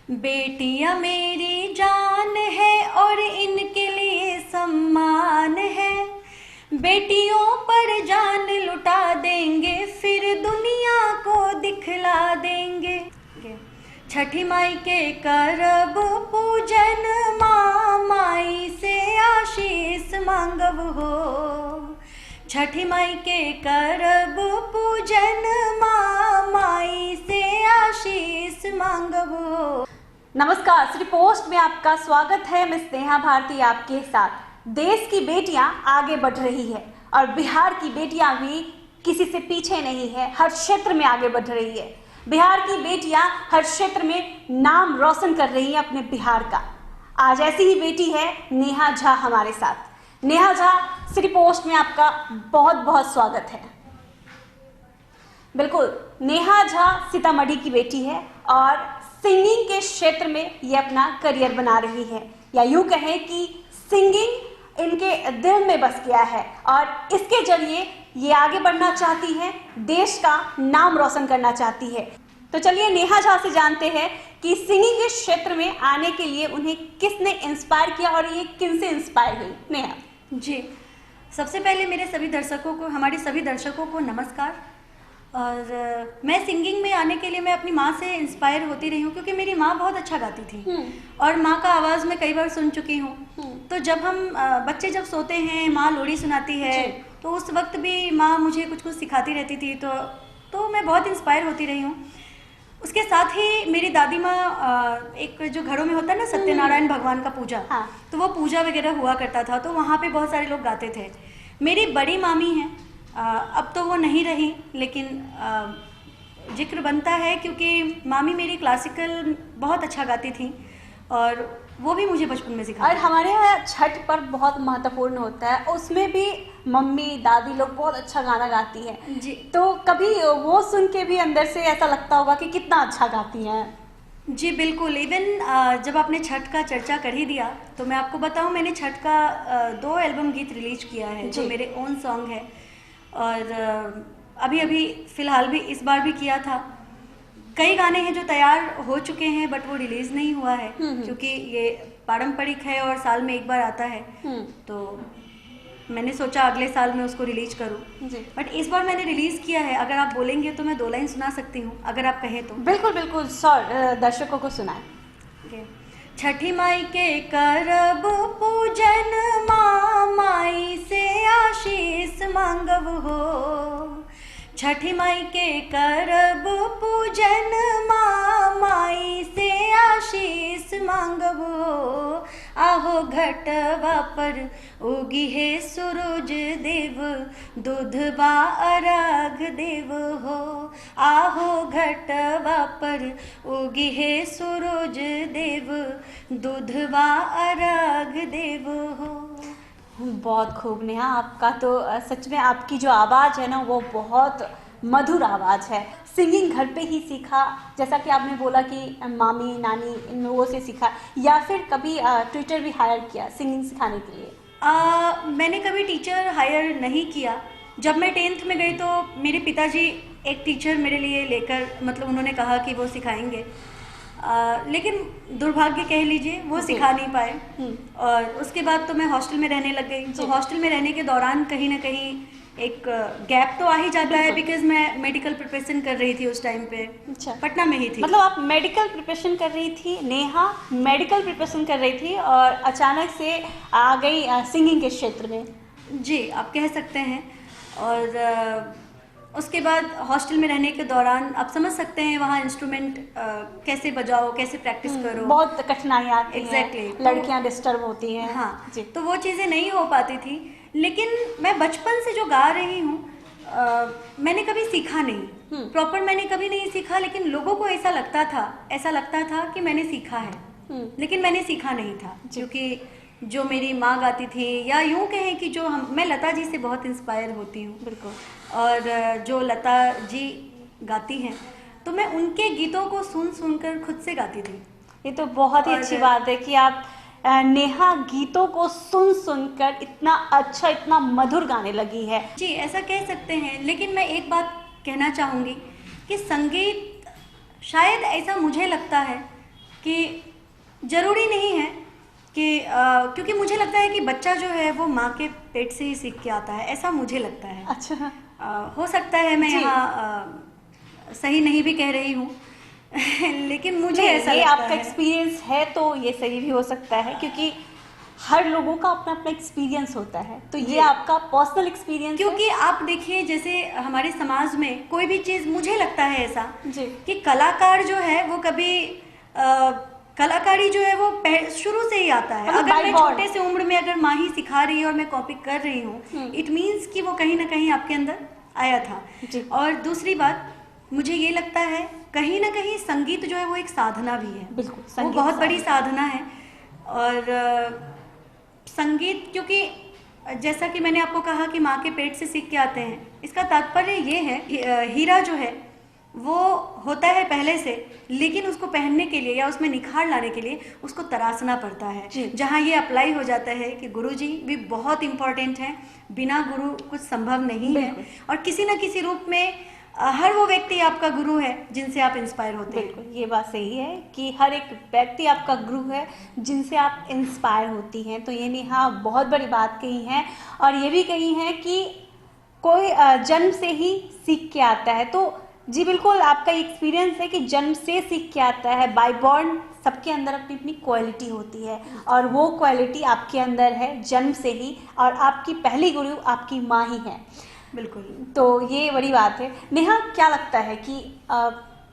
बेटियां मेरी जान है और इनके लिए सम्मान है। बेटियों पर जान लुटा देंगे, फिर दुनिया को दिखला देंगे। छठी माई के करब पूजन, माँ माई से आशीष मांगब हो। छठी माई के करब पूजन, माँ माई से आशीष मांगब हो। नमस्कार, श्री पोस्ट में आपका स्वागत है। मैं स्नेहा भारती आपके साथ। देश की बेटियां आगे बढ़ रही है और बिहार की बेटियां भी किसी से पीछे नहीं है, हर क्षेत्र में आगे बढ़ रही है। बिहार की बेटियां हर क्षेत्र में नाम रोशन कर रही है अपने बिहार का। आज ऐसी ही बेटी है नेहा झा हमारे साथ। नेहा झा, श्री पोस्ट में आपका बहुत बहुत स्वागत है। बिल्कुल, नेहा झा सीतामढ़ी की बेटी है और सिंगिंग के क्षेत्र में ये अपना करियर बना रही है, या यूं कहें कि सिंगिंग इनके दिल में बस गया है और इसके जरिए ये आगे बढ़ना चाहती हैं, देश का नाम रोशन करना चाहती है। तो चलिए नेहा झा से जानते हैं कि सिंगिंग के क्षेत्र में आने के लिए उन्हें किसने इंस्पायर किया और ये किन से इंस्पायर हुई। नेहा जी, सबसे पहले हमारे सभी दर्शकों को नमस्कार। और मैं सिंगिंग में आने के लिए मैं अपनी माँ से इंस्पायर होती रही हूँ, क्योंकि मेरी माँ बहुत अच्छा गाती थी और माँ का आवाज़ मैं कई बार सुन चुकी हूँ। तो जब हम बच्चे जब सोते हैं, माँ लोरी सुनाती है, तो उस वक्त भी माँ मुझे कुछ कुछ सिखाती रहती थी। तो मैं बहुत इंस्पायर होती रही हूँ। उसके साथ ही मेरी दादी माँ, एक जो घरों में होता है ना सत्यनारायण भगवान का पूजा, तो वो पूजा वगैरह हुआ करता था, तो वहाँ पे बहुत सारे लोग गाते थे। मेरी बड़ी मामी हैं, अब तो वो नहीं रही, लेकिन जिक्र बनता है क्योंकि मामी मेरी क्लासिकल बहुत अच्छा गाती थी और वो भी मुझे बचपन में सिखाई। और हमारे यहाँ छठ पर्व बहुत महत्वपूर्ण होता है, उसमें भी मम्मी दादी लोग बहुत अच्छा गाना गाती हैं जी। तो कभी वो सुन के भी अंदर से ऐसा लगता होगा कि कितना अच्छा गाती हैं। जी बिल्कुल। इवन जब आपने छठ का चर्चा कर ही दिया तो मैं आपको बताऊं, मैंने छठ का 2 एल्बम गीत रिलीज किया है जो मेरे ओन सॉन्ग है। और अभी फ़िलहाल भी इस बार भी किया था। कई गाने हैं जो तैयार हो चुके हैं बट वो रिलीज़ नहीं हुआ है, क्योंकि ये पारंपरिक है और साल में एक बार आता है। तो मैंने सोचा अगले साल में उसको रिलीज करूं, बट इस बार मैंने रिलीज़ किया है। अगर आप बोलेंगे तो मैं 2 लाइन सुना सकती हूँ, अगर आप कहें तो। बिल्कुल बिल्कुल सर, दर्शकों को सुनाएं। छठी माई के करब पूजन, माँ माई से आशीष मांगब हो। छठी माई के करब पूजन, माँ माई से आशीष मांगब हो। आहो घटवा पर उगी है सूरज देव, दूधवा अर्घ देव हो। आहो घटवा पर उगी है सूरज देव, दूधवा अर्घ देव हो। बहुत खूब नेहा, आपका तो सच में आपकी जो आवाज़ है ना वो बहुत मधुर आवाज़ है। सिंगिंग घर पे ही सीखा, जैसा कि आपने बोला कि मामी नानी इन लोगों से सीखा, या फिर कभी ट्यूटर भी हायर किया सिंगिंग सिखाने के लिए? मैंने कभी टीचर हायर नहीं किया। जब मैं 10th में गई तो मेरे पिताजी एक टीचर मेरे लिए लेकर, मतलब उन्होंने कहा कि वो सिखाएंगे, लेकिन दुर्भाग्य कह लीजिए वो सिखा नहीं पाए। और उसके बाद तो मैं हॉस्टल में रहने लग गई। तो हॉस्टल में रहने के दौरान कहीं ना कहीं एक गैप तो आ ही जाता है, बिकॉज मैं मेडिकल प्रिपरेशन कर रही थी उस टाइम पे। अच्छा, पटना में ही थी। मतलब आप मेडिकल प्रिपरेशन कर रही थी, नेहा मेडिकल प्रिपरेशन कर रही थी और अचानक से आ गई सिंगिंग के क्षेत्र में। जी, आप कह सकते हैं। और उसके बाद हॉस्टल में रहने के दौरान आप समझ सकते हैं वहाँ इंस्ट्रूमेंट कैसे बजाओ, कैसे प्रैक्टिस करो, बहुत कठिनाइयाँ आती हैं। एग्जैक्टली। लड़कियाँ डिस्टर्ब होती हैं। हाँ जी। तो वो चीज़ें नहीं हो पाती थी। लेकिन मैं बचपन से जो गा रही हूँ, मैंने कभी सीखा नहीं प्रॉपर, मैंने कभी नहीं सीखा। लेकिन लोगों को ऐसा लगता था कि मैंने सीखा है, लेकिन मैंने सीखा नहीं था, क्योंकि जो मेरी माँ गाती थी, या यूँ कहें कि मैं लता जी से बहुत इंस्पायर होती हूँ। बिल्कुल। और जो लता जी गाती हैं तो मैं उनके गीतों को सुन कर खुद से गाती थी। ये तो बहुत ही अच्छी बात है कि आप नेहा गीतों को सुन कर इतना अच्छा, इतना मधुर गाने लगी है। जी, ऐसा कह सकते हैं। लेकिन मैं एक बात कहना चाहूँगी कि संगीत, शायद ऐसा मुझे लगता है कि ज़रूरी नहीं है कि क्योंकि मुझे लगता है कि बच्चा जो है वो माँ के पेट से ही सीख के आता है, ऐसा मुझे लगता है। अच्छा। हो सकता है मैं जी। यहाँ सही नहीं भी कह रही हूँ लेकिन मुझे नहीं, ऐसा ये लगता आपका है। एक्सपीरियंस है तो ये सही भी हो सकता है, क्योंकि हर लोगों का अपना अपना एक्सपीरियंस होता है, तो जी। ये आपका पर्सनल एक्सपीरियंस है। क्योंकि आप देखिए जैसे हमारे समाज में कोई भी चीज़, मुझे लगता है ऐसा जी। कि कलाकार जो है वो कभी कलाकारी जो है वो शुरू से ही आता है। मतलब अगर by मैं born। छोटे से उम्र में अगर माँ ही सिखा रही है और मैं कॉपी कर रही हूँ, इट मीन्स कि वो कहीं ना कहीं आपके अंदर आया था। जी। और दूसरी बात, मुझे ये लगता है कहीं ना कहीं संगीत जो है वो एक साधना भी है। बिल्कुल, वो संगीत बहुत बड़ी साधना है। और संगीत, क्योंकि जैसा कि मैंने आपको कहा कि माँ के पेट से सीख के आते हैं, इसका तात्पर्य ये है कि हीरा जो है वो होता है पहले से, लेकिन उसको पहनने के लिए या उसमें निखार लाने के लिए उसको तराशना पड़ता है। जहाँ ये अप्लाई हो जाता है कि गुरुजी भी बहुत इम्पोर्टेंट हैं, बिना गुरु कुछ संभव नहीं है। और किसी न किसी रूप में हर वो व्यक्ति आपका गुरु है जिनसे आप इंस्पायर होते हैं। बिल्कुल, ये बात सही है कि हर एक व्यक्ति आपका गुरु है जिनसे आप इंस्पायर होती हैं। तो ये नेहा बहुत बड़ी बात कही है, और ये भी कही है कि कोई जन्म से ही सीख के आता है। तो जी बिल्कुल, आपका एक्सपीरियंस है कि जन्म से सीख के आता है, बाय बॉर्न सबके अंदर अपनी अपनी क्वालिटी होती है, और वो क्वालिटी आपके अंदर है जन्म से ही, और आपकी पहली गुरु आपकी माँ ही है। बिल्कुल। तो ये बड़ी बात है। नेहा, क्या लगता है कि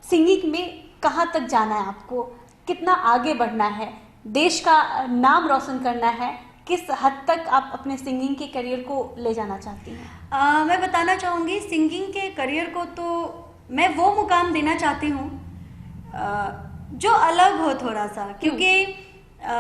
सिंगिंग में कहाँ तक जाना है आपको, कितना आगे बढ़ना है, देश का नाम रोशन करना है, किस हद तक आप अपने सिंगिंग के करियर को ले जाना चाहती हैं? मैं बताना चाहूँगी सिंगिंग के करियर को तो मैं वो मुकाम देना चाहती हूँ जो अलग हो थोड़ा सा, क्योंकि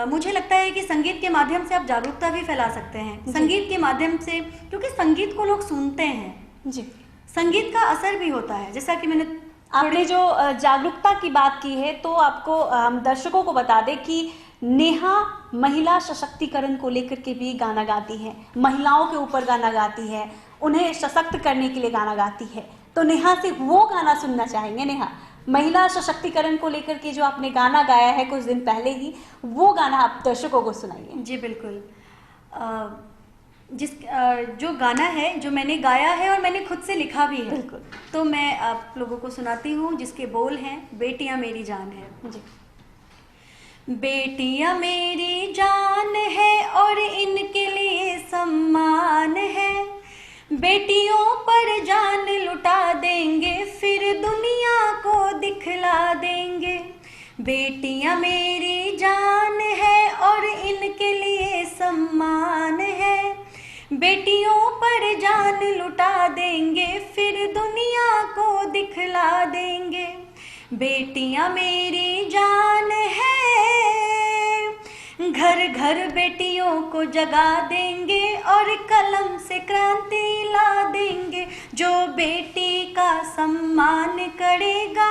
मुझे लगता है कि संगीत के माध्यम से आप जागरूकता भी फैला सकते हैं। संगीत के माध्यम से, क्योंकि संगीत को लोग सुनते हैं जी, संगीत का असर भी होता है। जैसा कि मैंने आपने जो जागरूकता की बात की है, तो आपको हम दर्शकों को बता दें कि नेहा महिला सशक्तिकरण को लेकर के भी गाना गाती है, महिलाओं के ऊपर गाना गाती है, उन्हें सशक्त करने के लिए गाना गाती है। तो नेहा से वो गाना सुनना चाहेंगे। नेहा, महिला सशक्तिकरण को लेकर के जो आपने गाना गाया है कुछ दिन पहले ही, वो गाना आप दर्शकों को सुनाइए। जी बिल्कुल। जो गाना है जो मैंने गाया है और मैंने खुद से लिखा भी है, बिल्कुल, तो मैं आप लोगों को सुनाती हूँ, जिसके बोल हैं बेटियां मेरी जान है। जी। बेटियां मेरी जान है और इनके लिए सम्मान है, बेटियों पर जान लुटा देंगे फिर दुनिया को दिखला देंगे। बेटियां मेरी जान है और इनके लिए सम्मान है, बेटियों पर जान लुटा देंगे फिर दुनिया को दिखला देंगे। बेटियां मेरी जान है, घर घर बेटियों को जगा देंगे और कलम से क्रांति ला देंगे। जो बेटी का सम्मान करेगा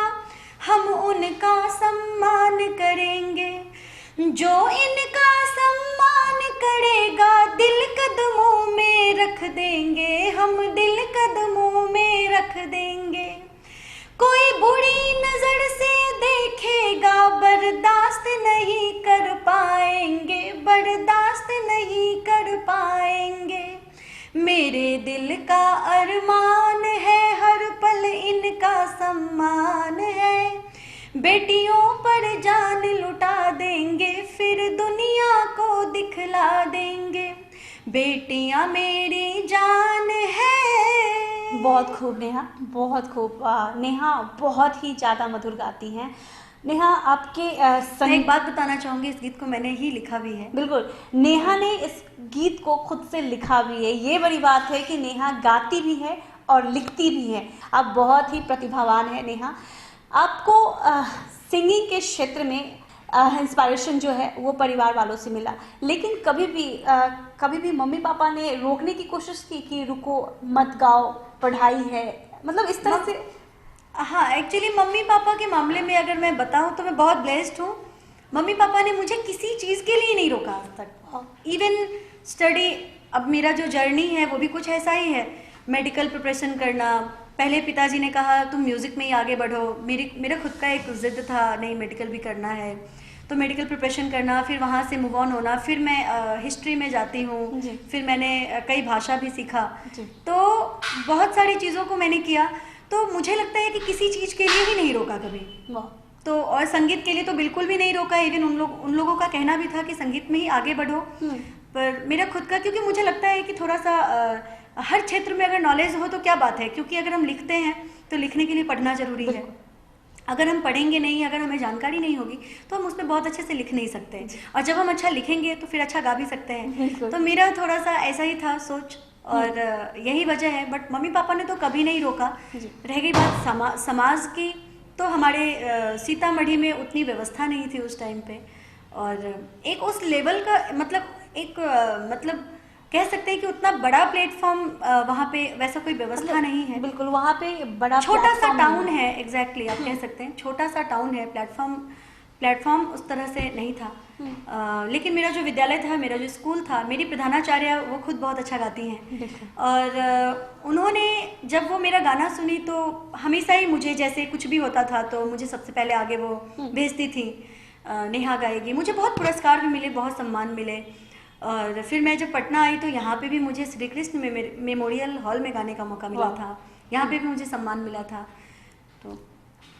हम उनका सम्मान करेंगे, जो इनका सम्मान करेगा दिल कदमों में रख देंगे, हम दिल कदमों में रख देंगे। कोई बुरी नजर से देखेगा बर्दाश्त नहीं कर पाएंगे, बर्दाश्त नहीं कर पाएंगे। मेरे दिल का अरमान है हर पल इनका सम्मान है, बेटियों पर जान लुटा देंगे फिर दुनिया को दिखला देंगे। बेटियां मेरी जान है। बहुत खूब नेहा, बहुत खूब। नेहा बहुत ही ज़्यादा मधुर गाती हैं। नेहा, आपके मैं एक बात बताना चाहूँगी, इस गीत को मैंने ही लिखा भी है। बिल्कुल, नेहा ने इस गीत को खुद से लिखा भी है। ये बड़ी बात है कि नेहा गाती भी है और लिखती भी है। आप बहुत ही प्रतिभावान है नेहा। आपको सिंगिंग के क्षेत्र में इंस्पायरेशन जो है वो परिवार वालों से मिला, लेकिन कभी भी मम्मी पापा ने रोकने की कोशिश की कि रुको मत गाओ, पढ़ाई है, मतलब इस तरह से? हाँ, एक्चुअली मम्मी पापा के मामले में अगर मैं बताऊँ तो मैं बहुत ब्लेस्ड हूँ। मम्मी पापा ने मुझे किसी चीज़ के लिए नहीं रोका आज तक। इवन स्टडी, अब मेरा जो जर्नी है वो भी कुछ ऐसा ही है, मेडिकल प्रिपरेशन करना। पहले पिताजी ने कहा तुम म्यूज़िक में ही आगे बढ़ो, मेरा खुद का एक जिद था नहीं मेडिकल भी करना है, तो मेडिकल प्रिपरेशन करना, फिर वहाँ से मूव ऑन होना, फिर मैं हिस्ट्री में जाती हूँ, फिर मैंने कई भाषा भी सीखा, तो बहुत सारी चीज़ों को मैंने किया। तो मुझे लगता है कि किसी चीज़ के लिए ही नहीं रोका कभी, तो और संगीत के लिए तो बिल्कुल भी नहीं रोका। इवन उन लोगों का कहना भी था कि संगीत में ही आगे बढ़ो, पर मेरा खुद का, क्योंकि मुझे लगता है कि थोड़ा सा हर क्षेत्र में अगर नॉलेज हो तो क्या बात है, क्योंकि अगर हम लिखते हैं तो लिखने के लिए पढ़ना जरूरी है। अगर हम पढ़ेंगे नहीं, अगर हमें जानकारी नहीं होगी तो हम उसमें बहुत अच्छे से लिख नहीं सकते, और जब हम अच्छा लिखेंगे तो फिर अच्छा गा भी सकते हैं। तो मेरा थोड़ा सा ऐसा ही था सोच, और यही वजह है। बट मम्मी पापा ने तो कभी नहीं रोका। रह गई बात समाज की, तो हमारे सीतामढ़ी में उतनी व्यवस्था नहीं थी उस टाइम पे, और एक उस लेवल का मतलब कह सकते हैं कि उतना बड़ा प्लेटफॉर्म वहाँ पे वैसा कोई व्यवस्था नहीं है। बिल्कुल, वहाँ पे बड़ा छोटा सा टाउन है, एग्जैक्टली आप कह सकते हैं छोटा सा टाउन है, प्लेटफॉर्म उस तरह से नहीं था। लेकिन मेरा जो विद्यालय था, मेरा जो स्कूल था, मेरी प्रधानाचार्य वो खुद बहुत अच्छा गाती हैं, और उन्होंने जब वो मेरा गाना सुनी तो हमेशा ही मुझे जैसे कुछ भी होता था तो मुझे सबसे पहले आगे वो भेजती थी, नेहा गाएगी। मुझे बहुत पुरस्कार भी मिले, बहुत सम्मान मिले, और फिर मैं जब पटना आई तो यहाँ पे भी मुझे श्री कृष्ण मेमोरियल हॉल में गाने का मौका मिला था, यहाँ पे भी मुझे सम्मान मिला था।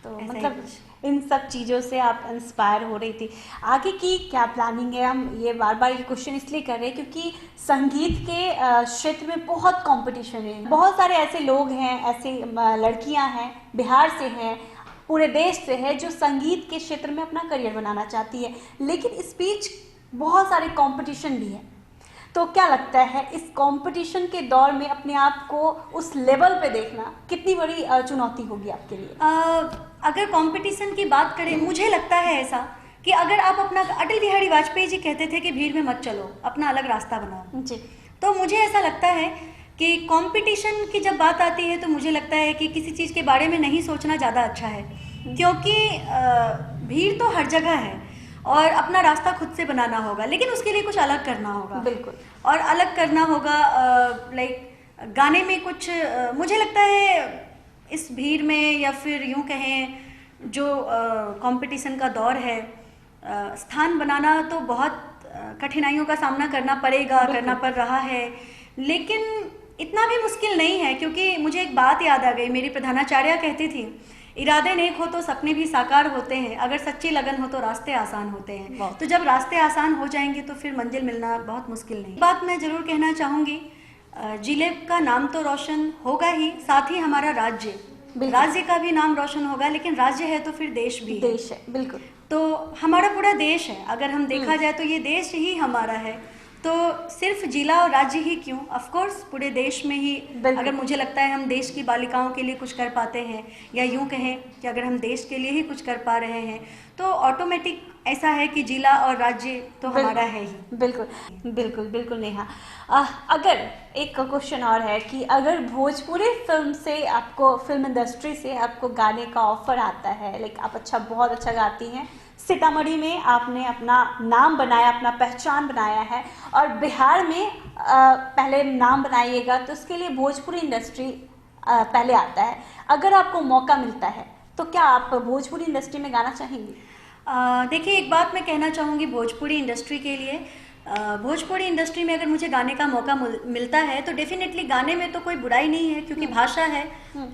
तो मतलब इन सब चीज़ों से आप इंस्पायर हो रही थी। आगे की क्या प्लानिंग है? हम ये बार बार ये क्वेश्चन इसलिए कर रहे हैं क्योंकि संगीत के क्षेत्र में बहुत कंपटीशन है, बहुत सारे ऐसे लोग हैं, ऐसे लड़कियां हैं, बिहार से हैं, पूरे देश से है, जो संगीत के क्षेत्र में अपना करियर बनाना चाहती है, लेकिन इस बीच बहुत सारे कंपटीशन भी है। तो क्या लगता है इस कंपटीशन के दौर में अपने आप को उस लेवल पे देखना कितनी बड़ी चुनौती होगी आपके लिए? अगर कंपटीशन की बात करें, मुझे लगता है ऐसा कि अगर आप अपना, अटल बिहारी वाजपेयी जी कहते थे कि भीड़ में मत चलो, अपना अलग रास्ता बनाओ जी। तो मुझे ऐसा लगता है कि कंपटीशन की जब बात आती है तो मुझे लगता है कि किसी चीज़ के बारे में नहीं सोचना ज़्यादा अच्छा है, क्योंकि भीड़ तो हर जगह है और अपना रास्ता खुद से बनाना होगा, लेकिन उसके लिए कुछ अलग करना होगा। बिल्कुल। और अलग करना होगा, लाइक गाने में कुछ, मुझे लगता है इस भीड़ में, या फिर यूं कहें जो कंपटीशन का दौर है, स्थान बनाना तो बहुत कठिनाइयों का सामना करना पड़ेगा, करना पड़ रहा है, लेकिन इतना भी मुश्किल नहीं है। क्योंकि मुझे एक बात याद आ गई, मेरी प्रधानाचार्य कहती थी, इरादे नेक हो तो सपने भी साकार होते हैं, अगर सच्ची लगन हो तो रास्ते आसान होते हैं। तो जब रास्ते आसान हो जाएंगे तो फिर मंजिल मिलना बहुत मुश्किल नहीं। बात मैं जरूर कहना चाहूँगी, जिले का नाम तो रोशन होगा ही, साथ ही हमारा राज्य का भी नाम रोशन होगा, लेकिन राज्य है तो फिर देश भी देश है। बिल्कुल। तो हमारा पूरा देश है, अगर हम देखा जाए तो ये देश ही हमारा है। तो सिर्फ जिला और राज्य ही क्यों, ऑफ कोर्स पूरे देश में ही अगर मुझे लगता है हम देश की बालिकाओं के लिए कुछ कर पाते हैं, या यूं कहें कि अगर हम देश के लिए ही कुछ कर पा रहे हैं, तो ऑटोमेटिक ऐसा है कि जिला और राज्य तो हमारा है ही। बिल्कुल बिल्कुल बिल्कुल नेहा, अगर एक क्वेश्चन और है कि अगर भोजपुरी फिल्म से आपको, फिल्म इंडस्ट्री से आपको गाने का ऑफर आता है, लाइक आप बहुत अच्छा गाती हैं, सीतामढ़ी में आपने अपना नाम बनाया, अपना पहचान बनाया है, और बिहार में पहले नाम बनाइएगा तो उसके लिए भोजपुरी इंडस्ट्री पहले आता है। अगर आपको मौका मिलता है तो क्या आप भोजपुरी इंडस्ट्री में गाना चाहेंगी? देखिए, एक बात मैं कहना चाहूँगी भोजपुरी इंडस्ट्री के लिए, भोजपुरी इंडस्ट्री में अगर मुझे गाने का मौका मिलता है तो डेफिनेटली गाने में तो कोई बुराई नहीं है, क्योंकि भाषा है,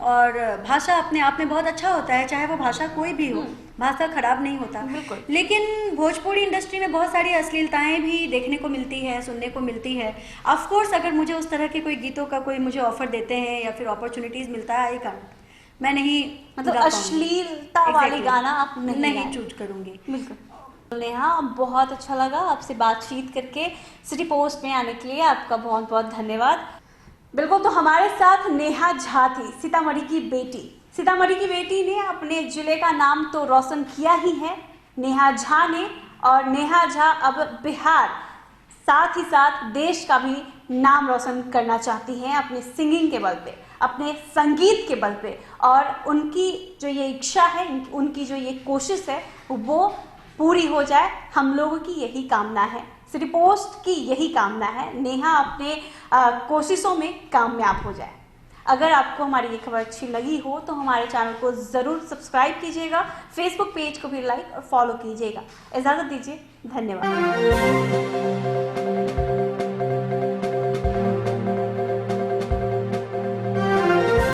और भाषा अपने आप में बहुत अच्छा होता है, चाहे वो भाषा कोई भी हो, भाषा खराब नहीं होता। लेकिन भोजपुरी इंडस्ट्री में बहुत सारी अश्लीलताएं भी देखने को मिलती है, सुनने को मिलती है। ऑफ कोर्स अगर मुझे उस तरह के कोई गीतों का कोई मुझे ऑफर देते हैं या फिर अपॉर्चुनिटीज मिलता है, मैं नहीं, मतलब अश्लीलता वाली गाना आप नहीं चूज करूंगी। बिल्कुल नेहा, बहुत अच्छा लगा आपसे बातचीत करके। सिटी पोस्ट में आने के लिए आपका बहुत बहुत धन्यवाद। बिल्कुल, तो हमारे साथ नेहा झा थी, सीतामढ़ी की बेटी ने अपने जिले का नाम तो रोशन किया ही है, नेहा झा ने, और नेहा झा अब बिहार साथ ही साथ देश का भी नाम रोशन करना चाहती हैं अपने सिंगिंग के बल पे, अपने संगीत के बल पे, और उनकी जो ये इच्छा है, उनकी जो ये कोशिश है वो पूरी हो जाए। हम लोगों की यही कामना है, सिटी पोस्ट की यही कामना है, नेहा अपने कोशिशों में कामयाब हो जाए। अगर आपको हमारी ये खबर अच्छी लगी हो तो हमारे चैनल को ज़रूर सब्सक्राइब कीजिएगा, फेसबुक पेज को भी लाइक और फॉलो कीजिएगा। इजाज़त दीजिए, धन्यवाद।